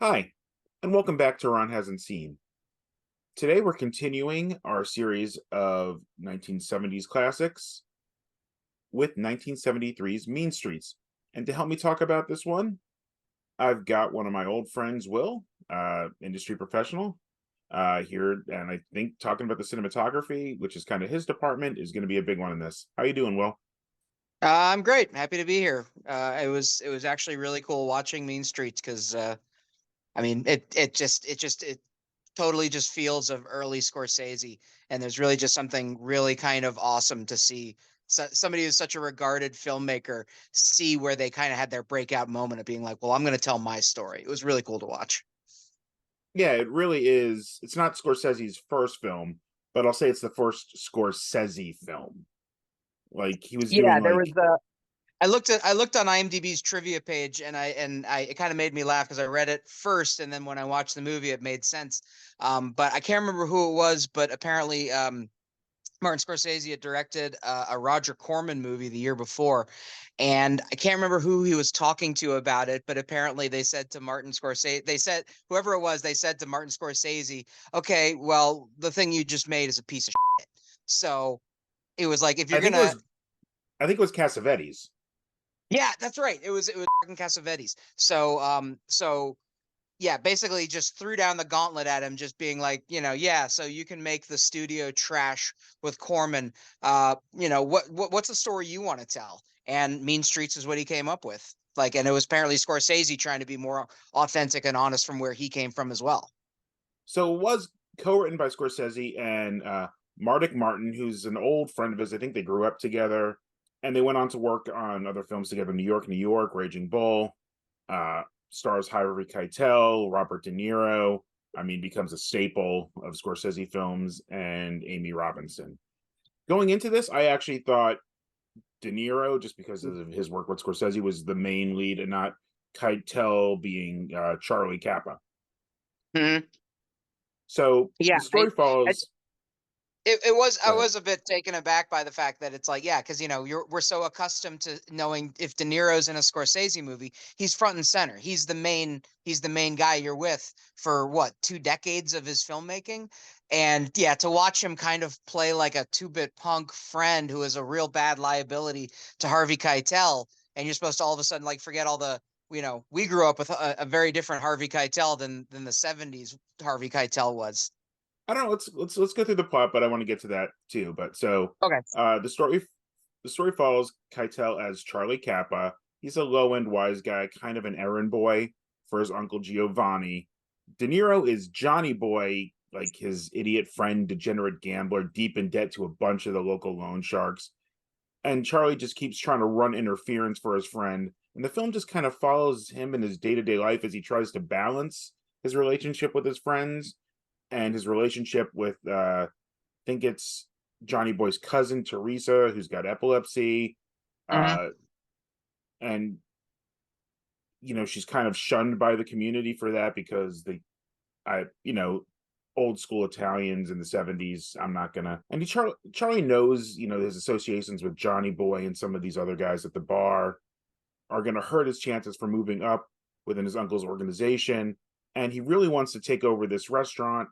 Hi, and welcome back to Ron Hasn't Seen. Today we're continuing our series of 1970s classics with 1973's Mean Streets. And to help me talk about this one, I've got one of my old friends, Will, industry professional, here, and I think talking about the cinematography, which is kind of his department, is going to be a big one in this. How you doing, Will? I'm great. Happy to be here. It was actually really cool watching Mean Streets because I mean it totally just feels of early Scorsese, and there's really just something really kind of awesome to see somebody who's such a regarded filmmaker see where they kind of had their breakout moment of being like, well, I'm going to tell my story. It was really cool to watch. Yeah, it really is. It's not Scorsese's first film, but I'll say it's the first Scorsese film. Like he was Yeah, doing there was like I looked on IMDb's trivia page, and I it kind of made me laugh because I read it first, and then when I watched the movie, it made sense. But I can't remember who it was, but apparently Martin Scorsese had directed a Roger Corman movie the year before, and I can't remember who he was talking to about it, but apparently they said to Martin Scorsese, they said whoever it was, they said to Martin Scorsese, "Okay, well, the thing you just made is a piece of shit." So it was like if I you're think it gonna was I think it was Cassavetes. Yeah, that's right. It was fucking Cassavetes. So yeah, basically just threw down the gauntlet at him, just being like, yeah, so you can make the studio trash with Corman. What's the story you want to tell? And Mean Streets is what he came up with. Like, and it was apparently Scorsese trying to be more authentic and honest from where he came from as well. So it was co-written by Scorsese and Martin, who's an old friend of his. I think they grew up together, and they went on to work on other films together. New York, Raging Bull, uh, stars Harvey Keitel, Robert De Niro. I mean, becomes a staple of Scorsese films, and Amy Robinson. Going into this, I actually thought De Niro, just because of his work with Scorsese, was the main lead, and not Keitel being Charlie Kappa. Mhm. So Yeah, the story I follows. it was Go I ahead. was a bit taken aback by the fact that it's like, yeah, because we're so accustomed to knowing if De Niro's in a Scorsese movie, he's front and center. He's the main guy you're with for what, 2 decades of his filmmaking. And yeah, to watch him kind of play like a two-bit punk friend who is a real bad liability to Harvey Keitel, and you're supposed to all of a sudden like forget all the we grew up with a very different Harvey Keitel than the 70s Harvey Keitel was. I don't know. Let's go through the plot, but I want to get to that too. But so Okay. the story follows Keitel as Charlie Kappa. He's a low end wise guy, kind of an errand boy for his uncle Giovanni. De Niro is Johnny Boy, like his idiot friend, degenerate gambler, deep in debt to a bunch of the local loan sharks. And Charlie just keeps trying to run interference for his friend. And the film just kind of follows him in his day to day life as he tries to balance his relationship with his friends and his relationship with I think it's Johnny Boy's cousin Teresa, who's got epilepsy, Mhm. uh, and she's kind of shunned by the community for that because I old school Italians in the 70s. I'm not gonna. And Charlie knows his associations with Johnny Boy and some of these other guys at the bar are gonna hurt his chances for moving up within his uncle's organization, and he really wants to take over this restaurant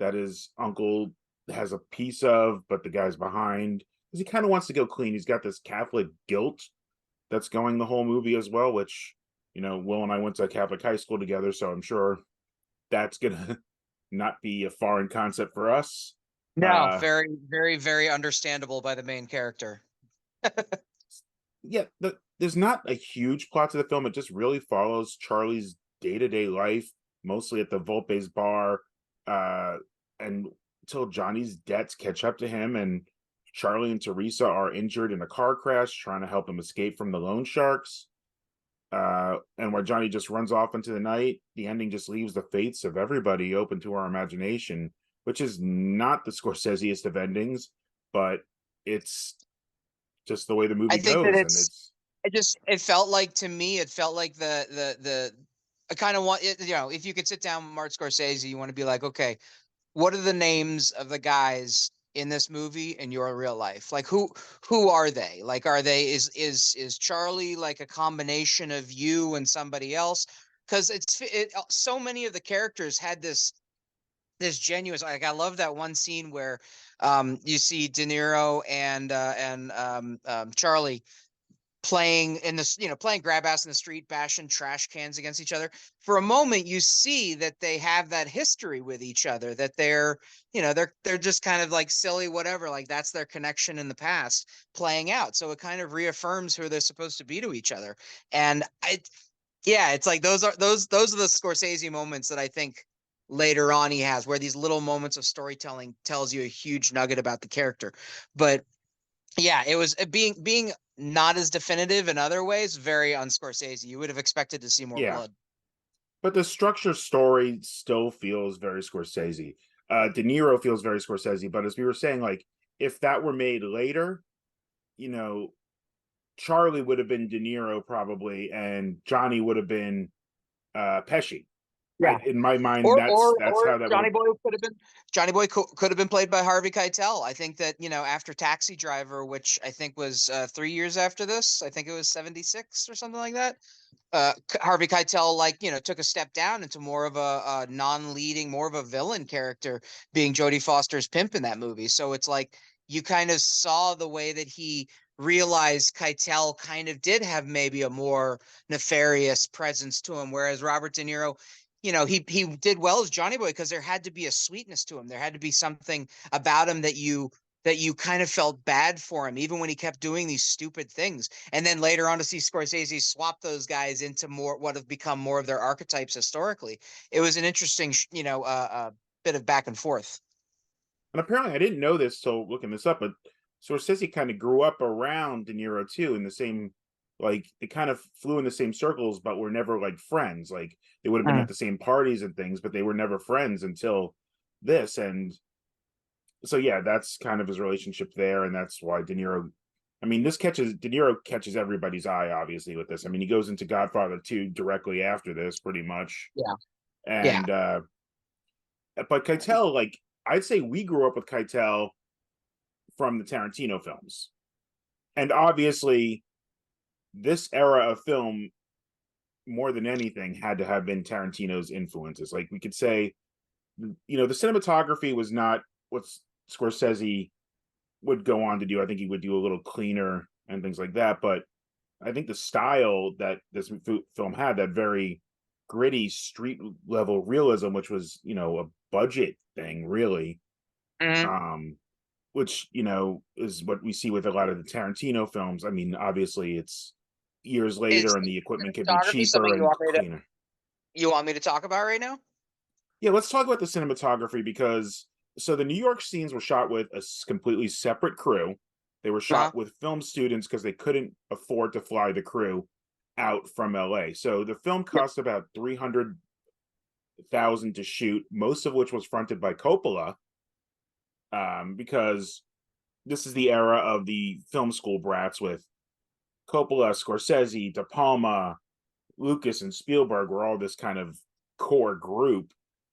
that his uncle has a piece of, but the guy's behind because he kind of wants to go clean. He's got this Catholic guilt that's going the whole movie as well, which Will and I went to Catholic high school together, so I'm sure that's gonna not be a foreign concept for us. No, Uh, very, very, very understandable by the main character. yeah, there's not a huge plot to the film. It just really follows Charlie's day to day life, mostly at the Volpe's bar, uh, and until Johnny's debts catch up to him, and Charlie and Teresa are injured in a car crash, trying to help him escape from the loan sharks. And while Johnny just runs off into the night, the ending just leaves the fates of everybody open to our imagination, which is not the Scorseseest of endings, but it's just the way the I movie think that goes, and it's it felt like to me, it felt like I kind of want it, if you could sit down with Martin Scorsese, you want to be like, okay, what are the names of the guys in this movie in your real life? Like who are they? Like are they is Charlie like a combination of you and somebody else? because so many of the characters had this genuine, like, I love that one scene where you see De Niro and Charlie playing in this, playing grab ass in the street, bashing trash cans against each other. For a moment, you see that they have that history with each other, that they're just kind of like silly, whatever. Like, that's their connection in the past playing out. So it kind of reaffirms who they're supposed to be to each other. And yeah, it's like those are the Scorsese moments that I think later on he has, where these little moments of storytelling tells you a huge nugget about the character. But yeah, it was being not as definitive in other ways, very on Scorsese. You would have expected to see more Yeah, blood. but the structure story still feels very Scorsese. De Niro feels very Scorsese, but as we were saying, like if that were made later, you know, Charlie would have been De Niro probably, and Johnny would have been Pesci. Yeah. In my mind, Or that's how that would have. Johnny Boy could have been played by Harvey Keitel. I think that, after Taxi Driver, which I think was 3 years after this, I think it was 76 or something like that. Harvey Keitel, like, took a step down into more of a non-leading, more of a villain character, being Jodie Foster's pimp in that movie. So it's like you kind of saw the way that he realized Keitel kind of did have maybe a more nefarious presence to him, whereas Robert De Niro, he did well as Johnny Boy because there had to be a sweetness to him. There had to be something about him that you kind of felt bad for him, even when he kept doing these stupid things. And then later on to see Scorsese swap those guys into more what have become more of their archetypes historically. It was an interesting, bit of back and forth. And apparently, I didn't know this till looking this up, but Scorsese kind of grew up around De Niro too, in the same, like they kind of flew in the same circles, but were never like friends. Like they would have been Mm. at the same parties and things, but they were never friends until this. And so yeah, that's kind of his relationship there, and that's why De Niro. I mean, this catches De Niro catches everybody's eye, obviously, with this. I mean, he goes into Godfather 2 directly after this, pretty much. Yeah. Yeah. And but Keitel, like I'd say we grew up with Keitel from the Tarantino films. And obviously, this era of film, more than anything, had to have been Tarantino's influences. Like we could say, the cinematography was not what Scorsese would go on to do. I think he would do a little cleaner and things like that. But I think the style that this film had, that very gritty street level realism, which was, a budget thing, really, Mhm. um, which is what we see with a lot of the Tarantino films. I mean, obviously, it's years Is later, and the equipment could be cinematography something cheaper and cleaner. you want me to talk about right now? Yeah, let's talk about the cinematography because so the New York scenes were shot with a completely separate crew. They were Uh-huh. shot with film students because they couldn't afford to fly the crew out from LA. So the film Yep. cost about 300,000 to shoot, most of which was fronted by Coppola, because this is the era of the film school brats with Coppola, Scorsese, De Palma, Lucas, and Spielberg were all this kind of core group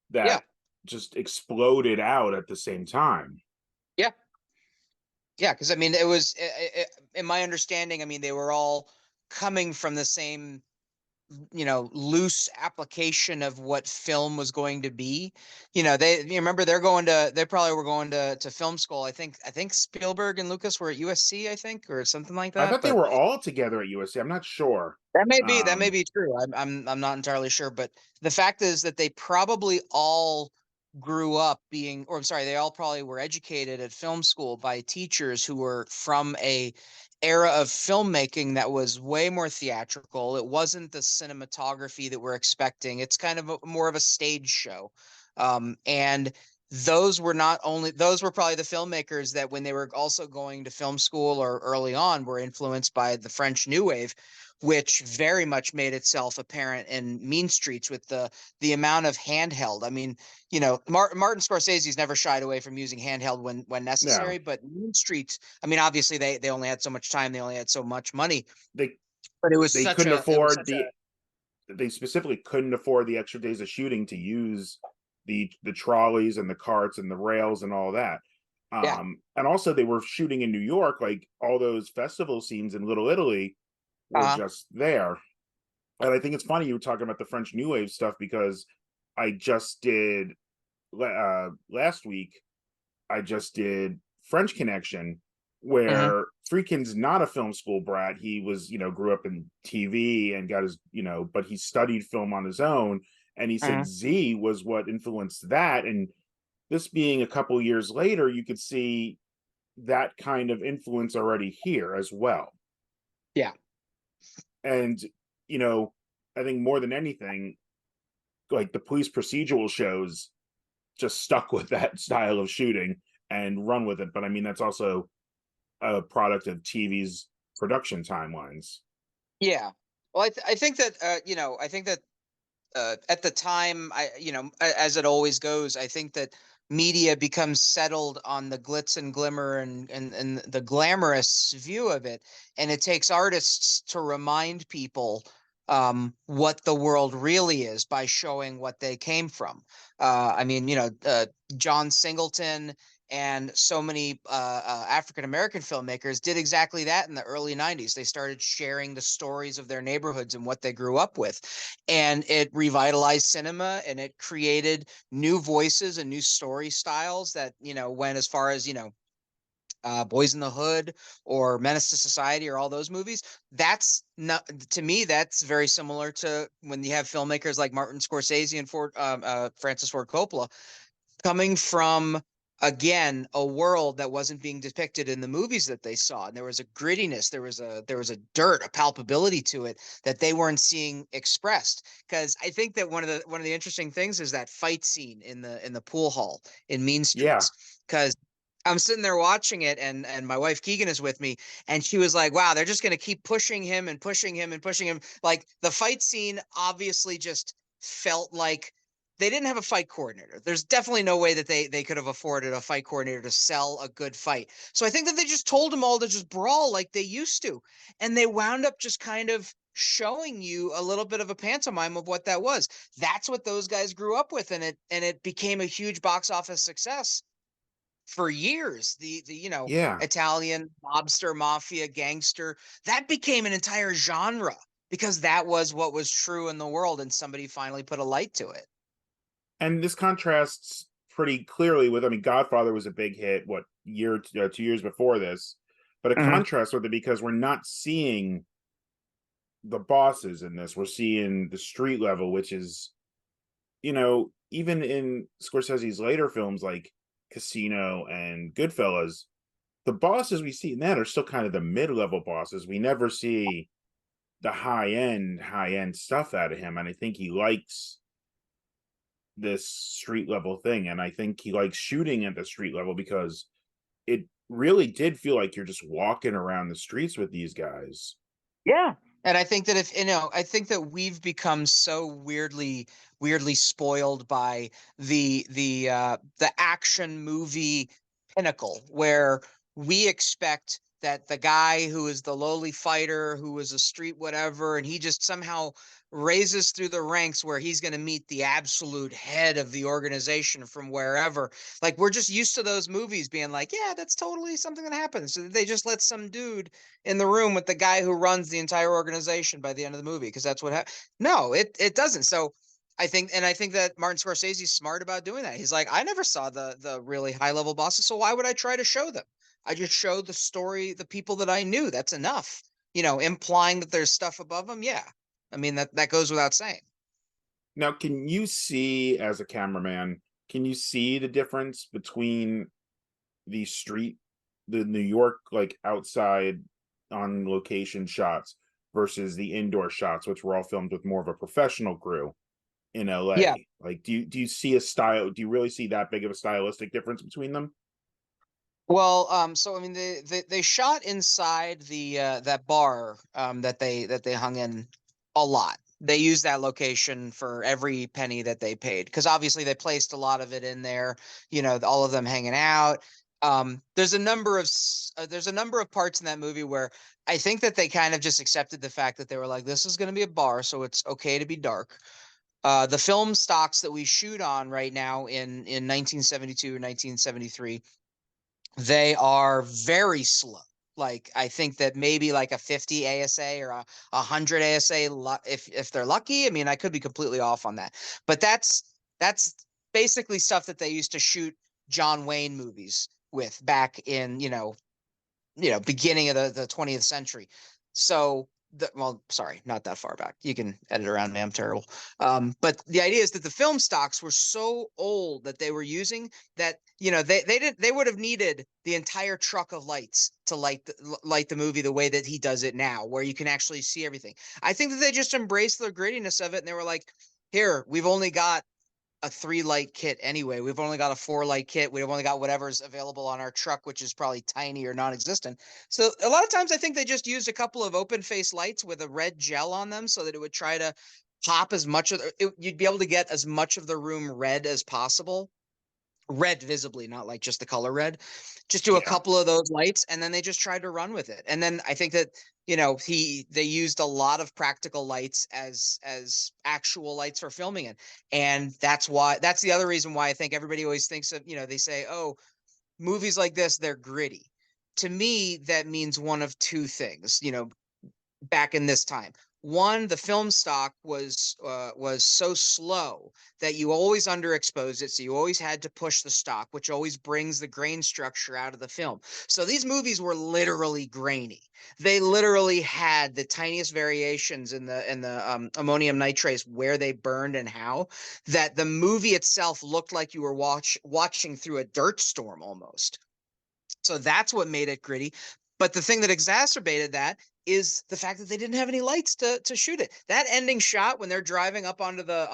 Yeah. that just exploded out at the same time. Yeah. Yeah. Because I mean, it was, in my understanding, I mean, they were all coming from the same, loose application of what film was going to be. You remember they probably were going to film school. I think Spielberg and Lucas were at USC, I think, or something like I that. thought they But were all together at USC. I'm not sure. that may Um, be true. I'm not entirely sure, but the fact is that they probably all grew up being, or I'm sorry, they all probably were educated at film school by teachers who were from a era of filmmaking that was way more theatrical. It wasn't the cinematography that we're expecting. It's kind of more of a stage show. And those were probably the filmmakers that when they were also going to film school or early on were influenced by the French New Wave, which very much made itself apparent in Mean Streets with the amount of handheld. I mean, Martin Scorsese's never shied away from using handheld when no, necessary, but Mean Streets, I mean, obviously they only had so much time, they only had so much money, they but it was they such couldn't a it was afford such a the they specifically couldn't afford the extra days of shooting to use the trolleys and the carts and the rails and all that. yeah. And also they were shooting in New York, like all those festival scenes in Little Italy were Uh-huh. just there. And I think it's funny you were talking about the French New Wave stuff because I just did last week. I just did French Connection, Hmm. where Friedkin's not a film school brat. He was, grew up in TV and got his, but he studied film on his own. And he said Hmm. Z was what influenced that. And this being a couple years later, you could see that kind of influence already here as well. Yeah. And, you know, I think more than anything, like the police procedural shows just stuck with that style of shooting and run with it. But I mean, that's also a product of TV's production timelines. Yeah. Well, I think that I think that at the time, as it always goes, I think that media becomes settled on the glitz and glimmer and the glamorous view of it, and it takes artists to remind people what the world really is by showing what they came from. I mean, John Singleton and so many African American filmmakers did exactly that in the early 90s. They started sharing the stories of their neighborhoods and what they grew up with, and it revitalized cinema, and it created new voices and new story styles that went as far as Boys in the Hood or Menace to Society or all those movies. That's not, to me, that's very similar to when you have filmmakers like Martin Scorsese and Francis Ford Coppola coming from, again, a world that wasn't being depicted in the movies that they saw, and there was a grittiness, there was a dirt, a palpability to it that they weren't seeing expressed. Because I think that one of the interesting things is that fight scene in the pool hall in Mean Yeah. Streets. Because I'm sitting there watching it, and my wife Keegan is with me, and she was like, "Wow, they're just going to keep pushing him and pushing him and pushing him." Like the fight scene obviously just felt like they didn't have a fight coordinator. There's definitely no way that they could have afforded a fight coordinator to sell a good fight. So I think that they just told them all to just brawl like they used to. And they wound up just kind of showing you a little bit of a pantomime of what that was. That's what those guys grew up with, and it became a huge box office success for years. The Yeah. Italian mobster, mafia, gangster, that became an entire genre because that was what was true in the world, and somebody finally put a light to it. And this contrasts pretty clearly with, I mean, Godfather was a big hit, what, 2 years before this, but a Mhm. contrast with it because we're not seeing the bosses in this. We're seeing the street level, which is, even in Scorsese's later films like Casino and Goodfellas, the bosses we see in that are still kind of the mid-level bosses. We never see the high end stuff out of him. And I think he likes this street level thing. And I think he likes shooting at the street level because it really did feel like you're just walking around the streets with these guys. Yeah. And I think that I think that we've become so weirdly spoiled by the action movie pinnacle, where we expect that the guy who is the lowly fighter, who is a street whatever, and he just somehow raises through the ranks where he's going to meet the absolute head of the organization from wherever. Like, we're just used to those movies being like, yeah, that's totally something that happens. So they just let some dude in the room with the guy who runs the entire organization by the end of the movie, because that's what happened. No, it doesn't. So I think that Martin Scorsese is smart about doing that. He's like, I never saw the really high level bosses, so why would I try to show them? I just showed the story, the people that I knew. That's enough. Implying that there's stuff above them. Yeah, I mean that goes without saying. Now, can you see as a cameraman, can you see the difference between the street, the New York, like outside on location shots versus the indoor shots, which were all filmed with more of a professional crew in Yeah. LA? Like, do you see a style? Do you really see that big of a stylistic difference between them? Well, so I mean, they shot inside the that bar that they hung in a lot. They used that location for every penny that they paid, because obviously they placed a lot of it in there. All of them hanging out. There's a number of parts in that movie where I think that they kind of just accepted the fact that they were like, this is going to be a bar, so it's okay to be dark. The film stocks that we shoot on right now in 1972 or 1973, they are very slow. Like I think that maybe like a 50 ASA or a 100 ASA if they're lucky. I mean, I could be completely off on that. But that's basically stuff that they used to shoot John Wayne movies with back in, beginning of the 20th century. So well, sorry, not that far back. You can edit around me. I'm terrible. But the idea is that the film stocks were so old that they were using that, they would have needed the entire truck of lights to light the movie the way that he does it now, where you can actually see everything. I think that they just embraced the grittiness of it, and they were like, here, we've only got a 3 light kit anyway. We've only got a 4 light kit. We've only got whatever's available on our truck, which is probably tiny or non-existent. So a lot of times I think they just used a couple of open face lights with a red gel on them so that it would try to pop as much of you'd be able to get as much of the room red as possible. Red visibly, not like just the color red. Just do a Yeah. couple of those lights, and then they just tried to run with it. And then I think that they used a lot of practical lights as actual lights for filming it, and that's the other reason why I think everybody always thinks of, they say, oh, movies like this, they're gritty. To me, that means one of two things. Back in this time. One, the film stock was so slow that you always underexposed it, so you always had to push the stock, which always brings the grain structure out of the film. So these movies were literally grainy. They literally had the tiniest variations in the ammonium nitrates where they burned and how, that the movie itself looked like you were watching through a dirt storm almost. So that's what made it gritty. But the thing that exacerbated that is the fact that they didn't have any lights to shoot it. That ending shot when they're driving up onto the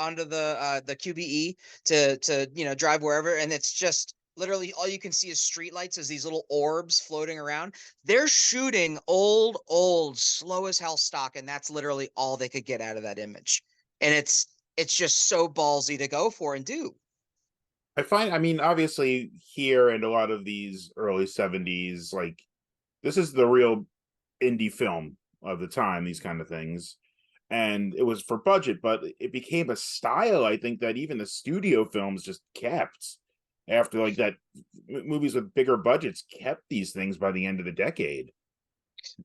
QBE to drive wherever, and it's just literally all you can see is street lights as these little orbs floating around. They're shooting old, slow as hell stock, and that's literally all they could get out of that image. And it's just so ballsy to go for and do. I mean, obviously here and a lot of these early 70s, like this is the real indie film of the time, these kind of things. And it was for budget, but it became a style, I think, that even the studio films just kept after like that. Movies with bigger budgets kept these things by the end of the decade,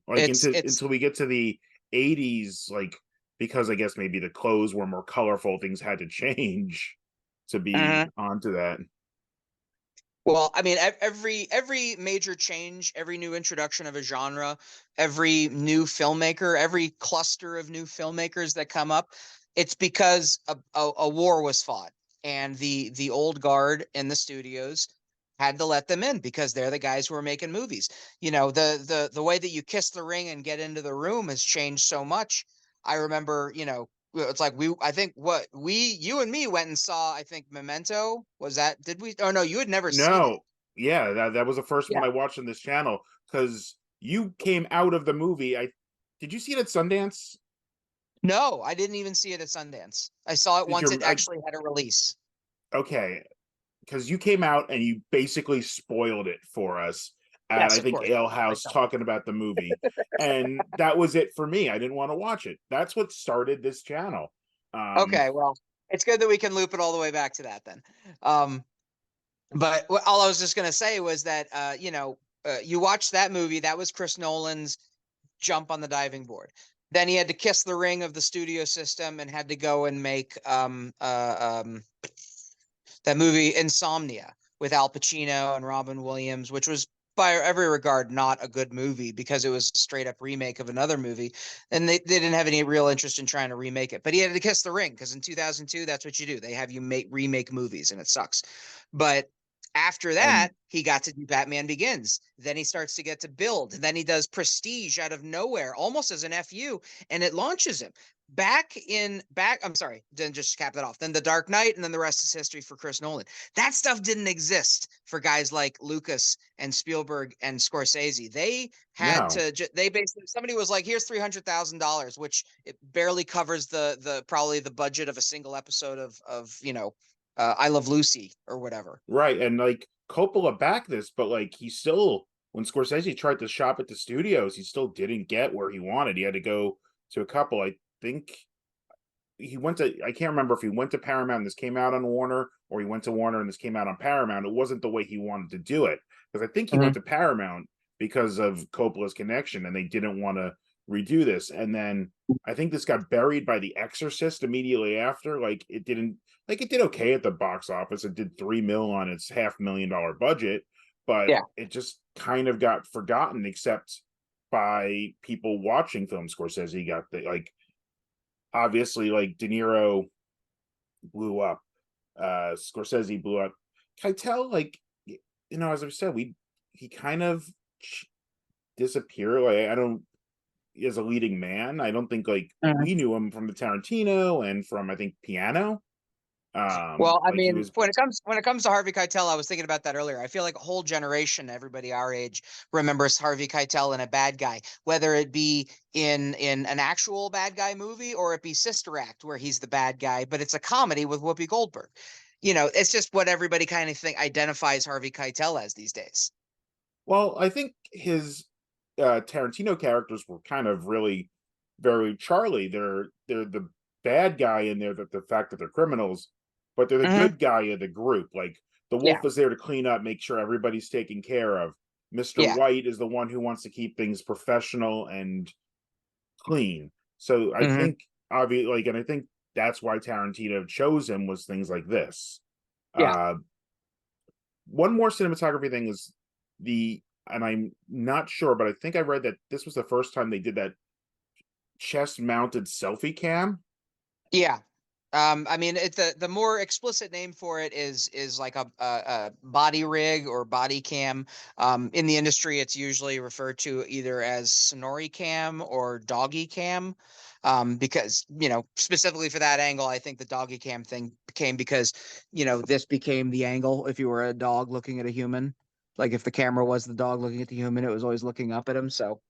like It's until we get to the 80s, like because I guess maybe the clothes were more colorful, things had to change to be onto that. Well, I mean, every major change, every new introduction of a genre, every new filmmaker, every cluster of new filmmakers that come up, it's because a war was fought, and the old guard in the studios had to let them in because they're the guys who are making movies. The way that you kiss the ring and get into the room has changed so much. I remember, it's like I think you and me went and saw, I think Memento. Was that, did we? Oh no, you had never seen it. No, yeah, that was the first one Yeah. I watched on this channel because you came out of the movie. I did you see it at Sundance? No, I didn't even see it at Sundance. I saw it Did once you? it actually had a release. Okay, because you came out and you basically spoiled it for us at Yes, I of think course. Ale I House saw. talking about the movie, and that was it for me. I didn't want to watch it. That's what started this channel. Um, Okay, well, it's good that we can loop it all the way back to that then. Um, but all I was just gonna say was that you watched that movie. That was Chris Nolan's jump on the diving board. Then he had to kiss the ring of the studio system and had to go and make that movie Insomnia with Al Pacino and Robin Williams, which was by every regard not a good movie because it was a straight up remake of another movie, and they didn't have any real interest in trying to remake it. But he had to kiss the ring because in 2002 that's what you do. They have you remake movies, and it sucks. But after that, and he got to do Batman Begins. Then he starts to get to build. Then he does Prestige out of nowhere, almost as an FU, and it launches him I'm sorry, then just cap that off. Then The Dark Knight, and then the rest is history for Chris Nolan. That stuff didn't exist for guys like Lucas and Spielberg and Scorsese. They had no, to they basically, somebody was like, here's $300,000, which it barely covers the probably the budget of a single episode of I Love Lucy or whatever. right, and like Coppola backed this, but like he still, when Scorsese tried to shop at the studios, he still didn't get where he wanted. He had to go to a couple. I think he went to, I can't remember if he went to Paramount and this came out on Warner, or he went to Warner and this came out on Paramount. It wasn't the way he wanted to do it because I think he went Mhm. to Paramount because of Coppola's connection, and they didn't want to redo this. And then I think this got buried by The Exorcist immediately after. Like it didn't, like it did okay at the box office. It did 3 mil on its $500,000 budget, but Yeah. it just kind of got forgotten, except by people watching film. Scorsese got the, like, obviously, like De Niro blew up, Scorsese blew up. Keitel, like, as I said, he kind of disappeared. Like, I don't, as a leading man, I don't think, like, we knew him from the Tarantino and from, I think, Piano. Well, I Like he mean, was. when it comes to Harvey Keitel, I was thinking about that earlier. I feel like a whole generation, everybody our age, remembers Harvey Keitel in a bad guy, whether it be in an actual bad guy movie or it be Sister Act, where he's the bad guy, but it's a comedy with Whoopi Goldberg. It's just what everybody kind of think identifies Harvey Keitel as these days. Well, I think his Tarantino characters were kind of really very Charlie. They're the bad guy in there, that the fact that they're criminals, but they're the Hmm. good guy of the group. Like the Yeah. wolf is there to clean up, make sure everybody's taken care of. Mr. Yeah. White is the one who wants to keep things professional and clean. So I Hmm. think obviously, like, and I think that's why Tarantino chose him, was things like this. Yeah. Uh, one more cinematography thing is and I'm not sure, but I think I read that this was the first time they did that chest mounted selfie cam. Yeah. I mean, the more explicit name for it is like a body rig or body cam. In the industry, it's usually referred to either as sonori cam or doggy cam. Because specifically for that angle, I think the doggy cam thing became because this became the angle if you were a dog looking at a human. Like if the camera was the dog looking at the human, it was always looking up at him. So,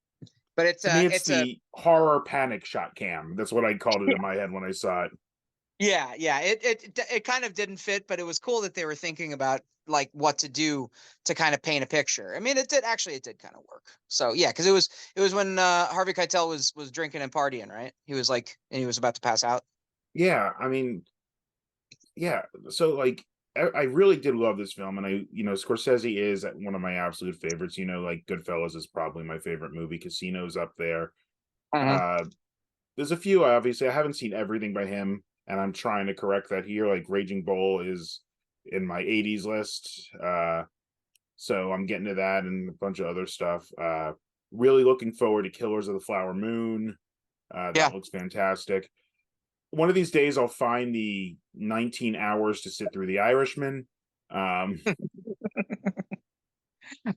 but To me, it's it's a the horror panic shot cam. That's what I called it in my head when I saw it. Yeah, yeah. It kind of didn't fit, but it was cool that they were thinking about like what to do to kind of paint a picture. I mean, it did kind of work. So yeah, because it was when Harvey Keitel was drinking and partying, right? He was like, and he was about to pass out. Yeah, I mean, yeah. So like, I really did love this film, and Scorsese is one of my absolute favorites. Like Goodfellas is probably my favorite movie. Casino's up there. Hmm. Uh, there's a few, obviously. I haven't seen everything by him, and I'm trying to correct that here. Like Raging Bull is in my '80s list, so I'm getting to that and a bunch of other stuff. Really looking forward to Killers of the Flower Moon. That Yeah. looks fantastic. One of these days, I'll find the 19 hours to sit through The Irishman. Um,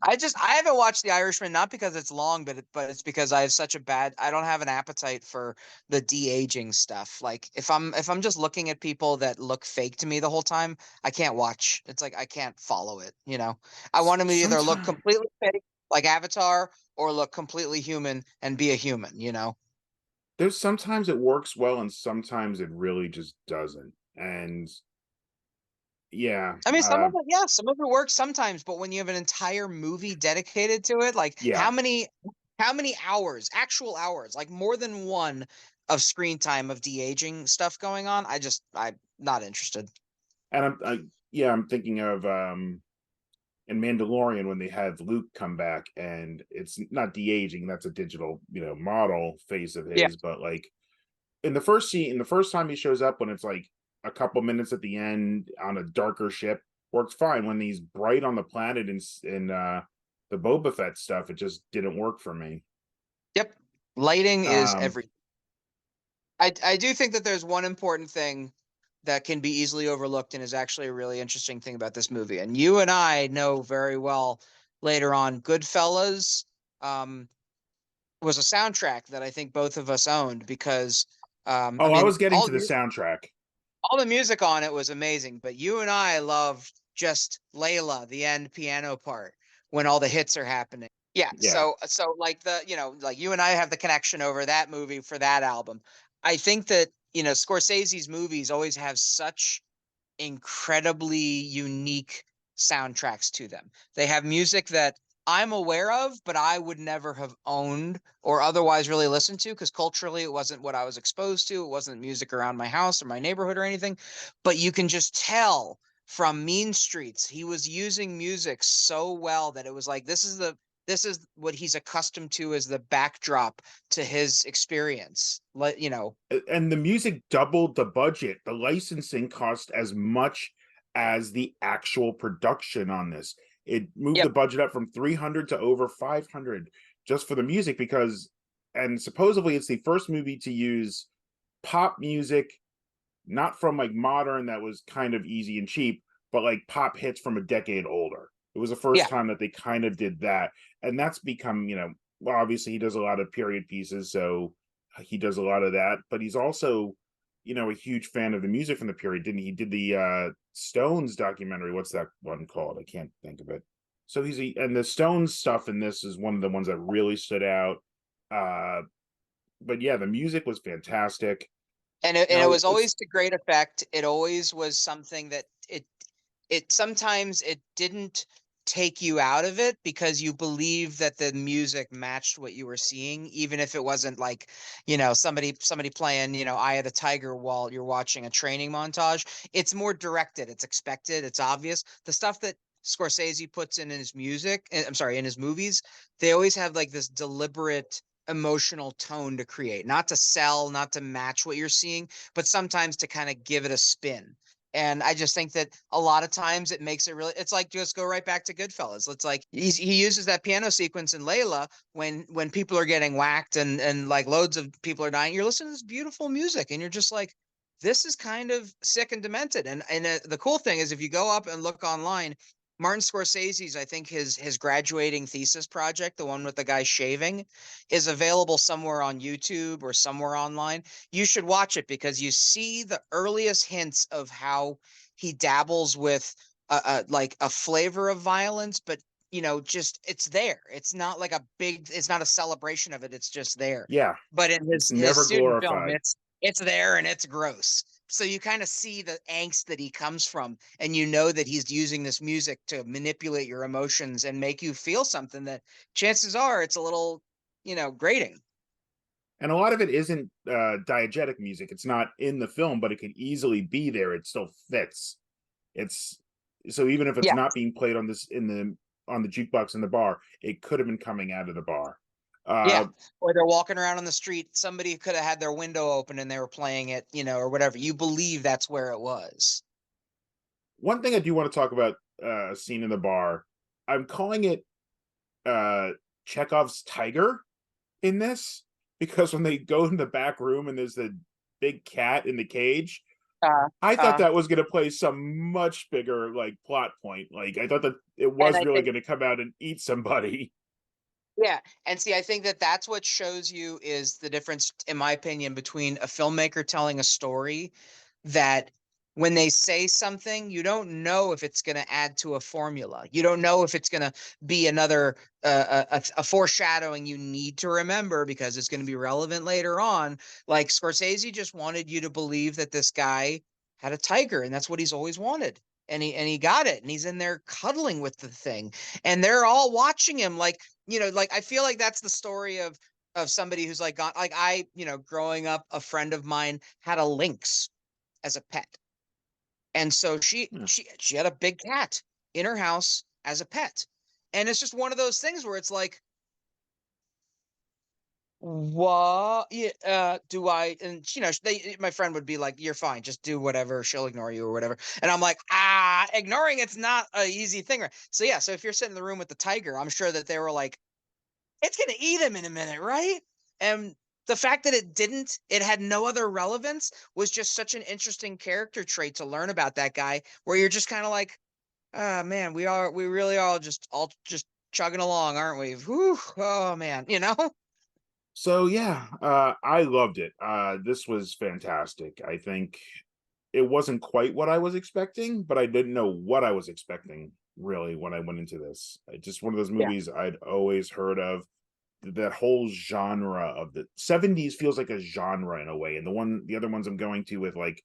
I haven't watched The Irishman not because it's long, but it's because I don't have an appetite for the de-aging stuff. Like if I'm just looking at people that look fake to me the whole time, I can't watch. It's like I can't follow it. I want them to either look sometimes completely fake like Avatar or look completely human and be a human. there's sometimes it works well, and sometimes it really just doesn't. And yeah, I mean, some of it works sometimes, but when you have an entire movie dedicated to it, like yeah. how many hours, actual hours, like more than one of screen time of de-aging stuff going on, I'm not interested. And yeah, I'm thinking of in Mandalorian when they have Luke come back, and it's not de-aging, that's a digital, model face of Yeah. his, but like in the first scene, in the first time he shows up, when it's like a couple minutes at the end on a darker ship, works fine. When he's bright on the planet in the Boba Fett stuff, it just didn't work for me. Yep. Lighting is Um, every. I do think that there's one important thing that can be easily overlooked and is actually a really interesting thing about this movie. And you and I know very well later on, Goodfellas was a soundtrack that I think both of us owned because I oh, I mean was getting to the soundtrack. all the music on it was amazing, but you and I loved just Layla, the end piano part when all the hits are happening. Yeah, Yeah. so like like you and I have the connection over that movie for that album. I think that, Scorsese's movies always have such incredibly unique soundtracks to them. They have music that I'm aware of, but I would never have owned or otherwise really listened to because culturally it wasn't what I was exposed to. It wasn't music around my house or my neighborhood or anything. But you can just tell from Mean Streets, he was using music so well that it was like, this is this is what he's accustomed to as the backdrop to his experience. And the music doubled the budget. The licensing cost as much as the actual production on this. It moved the Yep. budget up from 300 to over 500 just for the music, because, and supposedly it's the first movie to use pop music, not from like modern that was kind of easy and cheap, but like pop hits from a decade older. It was the first Yeah. time that they kind of did that. And that's become, well, obviously he does a lot of period pieces, so he does a lot of that, but he's also, a huge fan of the music from the period, didn't he? He did the Stones documentary. What's that one called? I can't think of it. So and the Stones stuff in this is one of the ones that really stood out. Uh, but yeah, the music was fantastic. And it Now was let's always to great effect. It always was something that it sometimes it didn't take you out of it because you believe that the music matched what you were seeing, even if it wasn't like, somebody playing, Eye of the Tiger while you're watching a training montage. It's more directed, it's expected, it's obvious. The stuff that Scorsese puts in his music, I'm sorry, in his movies, they always have like this deliberate emotional tone to create, not to sell, not to match what you're seeing, but sometimes to kind of give it a spin. And I just think that a lot of times it makes it really, it's like, just go right back to Goodfellas. It's like he uses that piano sequence in Layla when people are getting whacked and like loads of people are dying. You're listening to this beautiful music and you're just like, this is kind of sick and demented. And the cool thing is if you go up and look online, Martin Scorsese's, I think his graduating thesis project, the one with the guy shaving, is available somewhere on YouTube or somewhere online. You should watch it because you see the earliest hints of how he dabbles with like a flavor of violence, but just it's there. It's not like it's not a celebration of it. It's just there. Yeah, But in it's his never student film, glorified. it's there and it's gross. So you kind of see the angst that he comes from, and you know that he's using this music to manipulate your emotions and make you feel something that chances are it's a little, grating. And a lot of it isn't diegetic music. It's not in the film, but it could easily be there. It still fits. It's so even if it's Yeah. not being played on the jukebox in the bar, it could have been coming out of the bar. Yeah. Uh, Or they're walking around on the street. Somebody could have had their window open and they were playing it, or whatever. You believe that's where it was. One thing I do want to talk about, a scene in the bar. I'm calling it uh Chekhov's tiger in this, because when they go in the back room and there's the big cat in the cage, Uh, I thought uh, that was going to play some much bigger like plot point. Like I thought that it and was I really think, going to come out and eat somebody. yeah. And see, I think that that's what shows you is the difference, in my opinion, between a filmmaker telling a story that when they say something, you don't know if it's going to add to a formula. You don't know if it's going to be another a foreshadowing you need to remember because it's going to be relevant later on. Like Scorsese just wanted you to believe that this guy had a tiger, and that's what he's always wanted. And he got it, and he's in there cuddling with the thing, and they're all watching him like like I feel like that's the story of somebody who's like gone like I growing up, a friend of mine had a lynx as a pet. And so she Yeah. she she had a big cat in her house as a pet. And it's just one of those things where it's like, what? Yeah, do I? And my friend would be like, "You're fine, just do whatever. She'll ignore you or whatever." And I'm like, ignoring it's not an easy thing. So yeah, so if you're sitting in the room with the tiger, I'm sure that they were like, "It's gonna eat him in a minute, right?" And the fact that it had no other relevance, was just such an interesting character trait to learn about that guy, where you're just kind of like, ah, man, we really are all just chugging along, aren't we? Whew, oh man, So yeah, I loved it. This was fantastic. I think it wasn't quite what I was expecting, but I didn't know what I was expecting really when I went into this. Just one of those Yeah. movies I'd always heard of. That whole genre of the 70s feels like a genre in a way. And the other ones I'm going to with like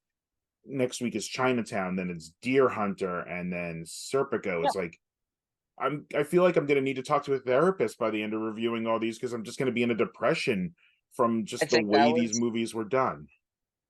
next week is Chinatown, then it's Deer Hunter, and then Serpico. Yeah. It's like I feel like I'm going to need to talk to a therapist by the end of reviewing all these, because I'm just going to be in a depression from I just the think that way these was movies were done.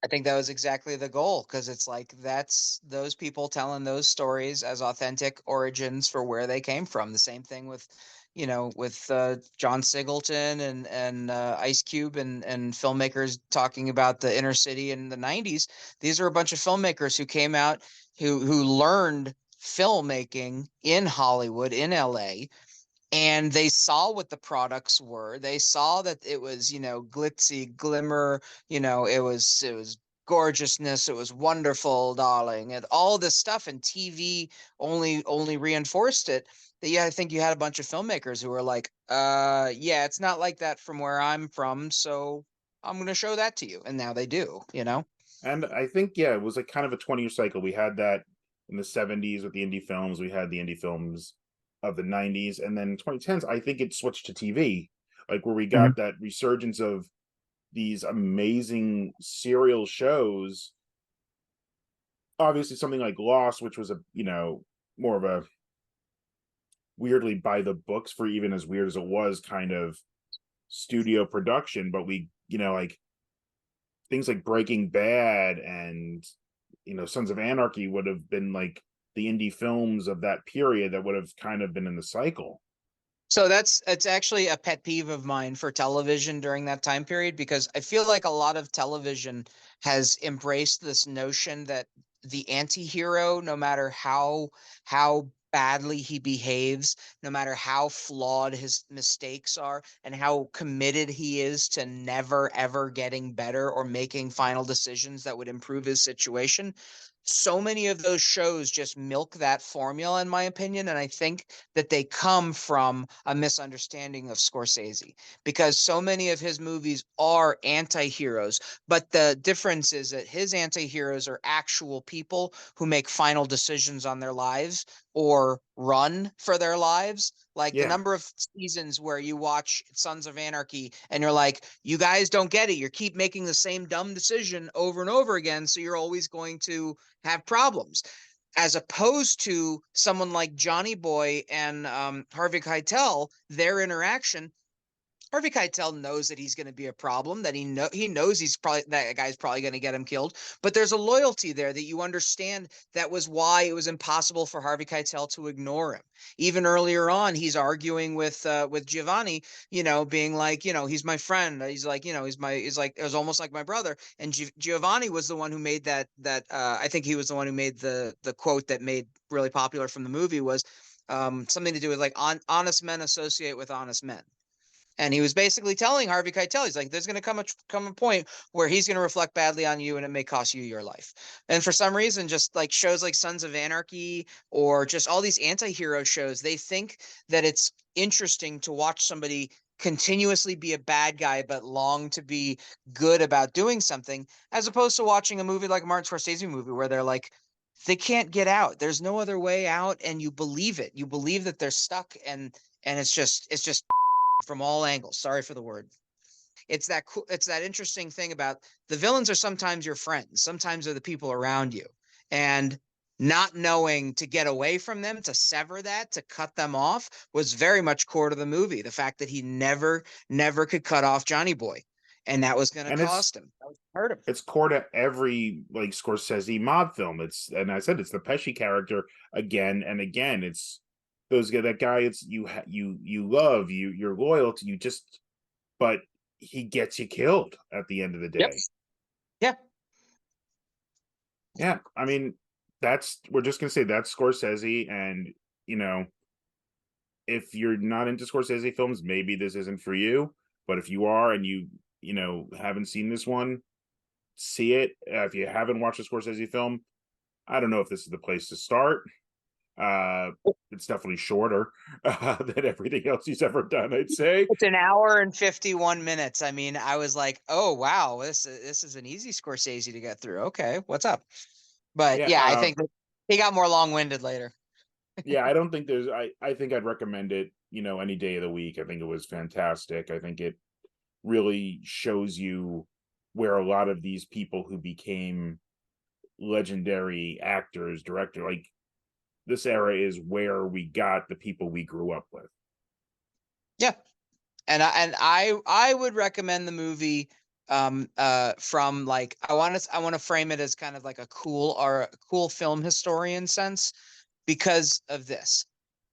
I think that was exactly the goal, because it's like that's those people telling those stories as authentic origins for where they came from. The same thing with, with John Singleton and Ice Cube and filmmakers talking about the inner city in the 90s. These are a bunch of filmmakers who came out who learned filmmaking in Hollywood, in LA, and they saw what the products were. They saw that it was, glitzy glimmer, it was gorgeousness, it was wonderful, darling, and all this stuff. And TV only reinforced it. That, yeah, I think you had a bunch of filmmakers who were like, yeah, it's not like that from where I'm from, so I'm gonna show that to you. And now they do. And I think, yeah, it was like kind of a 20-year cycle. We had that in the 70s with the indie films. We had the indie films of the 90s. And then 2010s, I think it switched to TV, like where we Mhm. got that resurgence of these amazing serial shows. Obviously, something like Lost, which was more of a weirdly by the books, for even as weird as it was, kind of studio production. But like things like Breaking Bad and Sons of Anarchy would have been like the indie films of that period that would have kind of been in the cycle. So it's actually a pet peeve of mine for television during that time period, because I feel like a lot of television has embraced this notion that the anti-hero, no matter how badly he behaves, no matter how flawed his mistakes are, and how committed he is to never ever getting better or making final decisions that would improve his situation, so many of those shows just milk that formula, in my opinion. And I think that they come from a misunderstanding of Scorsese, because so many of his movies are anti-heroes, but the difference is that his anti-heroes are actual people who make final decisions on their lives or run for their lives. Like the Yeah. number of seasons where you watch Sons of Anarchy and you're like, you guys don't get it. You keep making the same dumb decision over and over again. So you're always going to have problems, as opposed to someone like Johnny Boy and Harvey Keitel. Their interaction, Harvey Keitel knows that he's going to be a problem, that he knows that guy's probably going to get him killed, but there's a loyalty there that you understand. That was why it was impossible for Harvey Keitel to ignore him. Even earlier on, he's arguing with Giovanni, being like, he's my friend. He's like, he's like, it was almost like my brother. And Giovanni was the one who made that I think he was the one who made the quote that made really popular from the movie, was something to do with like honest men associate with honest men. And he was basically telling Harvey Keitel, he's like, there's going to come a point where he's going to reflect badly on you, and it may cost you your life. And for some reason, just like shows like Sons of Anarchy or just all these anti-hero shows, they think that it's interesting to watch somebody continuously be a bad guy but long to be good about doing something, as opposed to watching a movie like a Martin Scorsese movie where they're like, they can't get out. There's no other way out, and you believe it. You believe that they're stuck, and it's just from all angles. Sorry for the word. It's that cool. It's that interesting thing about the villains are sometimes your friends. Sometimes they're the people around you, and not knowing to get away from them, to sever that, to cut them off, was very much core to the movie. The fact that he never could cut off Johnny Boy, and that was going to And it's cost him. That was hurt him. it's core to every like Scorsese mob film. And I said it's the Pesci character again and again. It's that guy. It's you love you're loyal to, you just, but he gets you killed at the end of the Yep. day. Yeah. Yeah, I mean, that's we're just gonna say that's Scorsese. And you know if you're not into Scorsese films, maybe this isn't for you. But if you are, and haven't seen this one, see it. If you haven't watched a Scorsese film, I don't know if this is the place to start. Uh, it's definitely shorter than everything else he's ever done, I'd say. It's an hour and 51 minutes. I mean, I was like, oh wow, this is an easy Scorsese to get through. Okay, what's up? But Yeah, yeah, I think that he got more long-winded later. yeah. I don't think there's. I think I'd recommend it. Any day of the week. I think it was fantastic. I think it really shows you where a lot of these people who became legendary actors, director, like this era is where we got the people we grew up with. Yeah. And I would recommend the movie from like, I want to frame it as kind of like a cool film historian sense, because of this.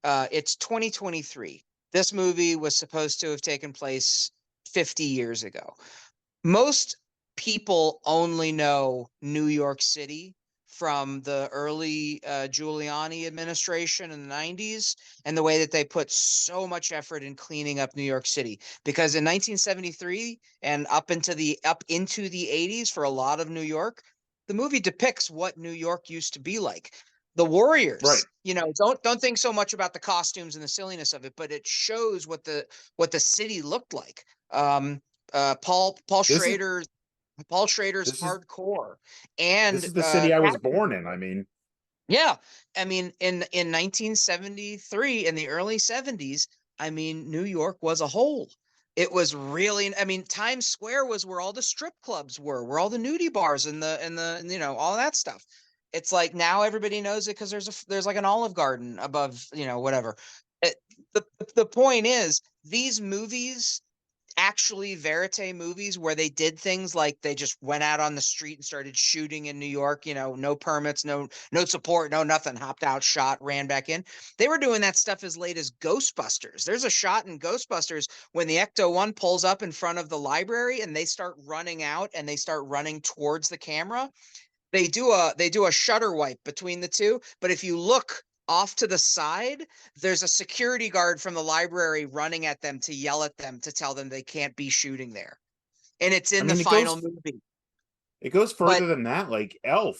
It's 2023. This movie was supposed to have taken place 50 years ago. Most people only know New York City from the early Giuliani administration in the 90s and the way that they put so much effort in cleaning up New York City. Because in 1973 and up into the 80s for a lot of New York, the movie depicts what New York used to be like. The Right. Warriors, don't think so much about the costumes and the silliness of it, but it shows what the city looked like. Paul This is Schrader's this is hardcore, this and is the city I was Taxi born in. I Driver. mean, Yeah, I mean, in 1973, in the early 70s, I mean, New York was a whole. It was really, I mean, Times Square was where all the strip clubs were, where all the nudie bars and all that stuff. It's like now everybody knows it because there's like an Olive Garden above, whatever. It, the point is, these movies, actually verite movies where they did things like they just went out on the street and started shooting in New York, no permits, no support, no nothing, hopped out, shot, ran back in. They were doing that stuff as late as Ghostbusters. There's a shot in Ghostbusters when the Ecto-1 pulls up in front of the library and they start running out and they start running towards the camera. They do a shutter wipe between the two, but if you look off to the side, there's a security guard from the library running at them to yell at them to tell them they can't be shooting there. And it's I in the mean, final movie. it goes But further than that. Like Elf,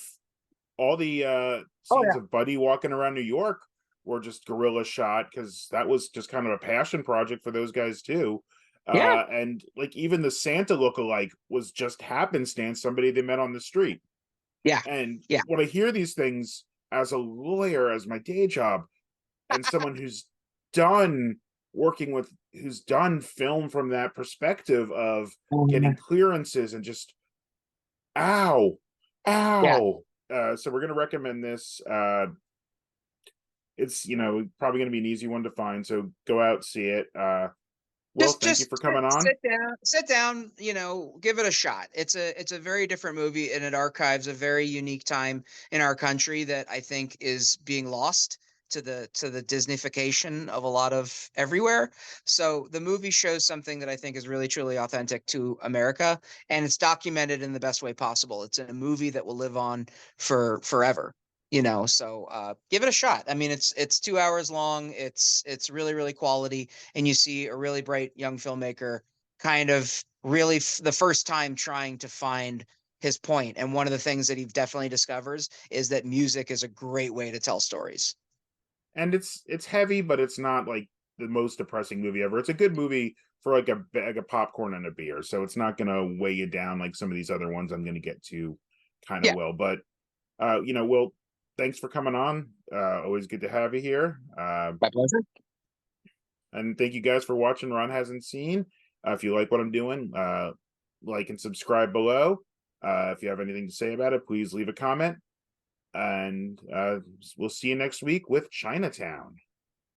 all the oh scenes yeah. of Buddy walking around New York were just guerrilla shot because that was just kind of a passion project for those guys too. Yeah. And like even the Santa look-alike was just happenstance, somebody they met on the street. Yeah. And Yeah. when I hear these things as a lawyer, as my day job, and someone done who's done film from that perspective of getting clearances and just ow, Yeah. ow. So we're gonna recommend this. It's probably gonna be an easy one to find. So go out, see it. Will, just thank you just for sit, coming on. sit down, give it a shot. It's a very different movie, and it archives a very unique time in our country that I think is being lost to the Disneyfication of a lot of everywhere. So the movie shows something that I think is really truly authentic to America, and it's documented in the best way possible. It's a movie that will live on for forever. So give it a shot. I mean, it's 2 hours long. It's really really quality, and you see a really bright young filmmaker kind of really the first time trying to find his point. And one of the things that he definitely discovers is that music is a great way to tell stories. And it's heavy, but it's not like the most depressing movie ever. It's a good movie for like a bag of popcorn and a beer. So it's not gonna weigh you down like some of these other ones I'm gonna get to kind of Yeah, will. But Will, thanks for coming on. Always good to have you here. my pleasure. And thank you guys for watching Ron Hasn't Seen. If you like what I'm doing, like and subscribe below. If you have anything to say about it, please leave a comment. And we'll see you next week with Chinatown.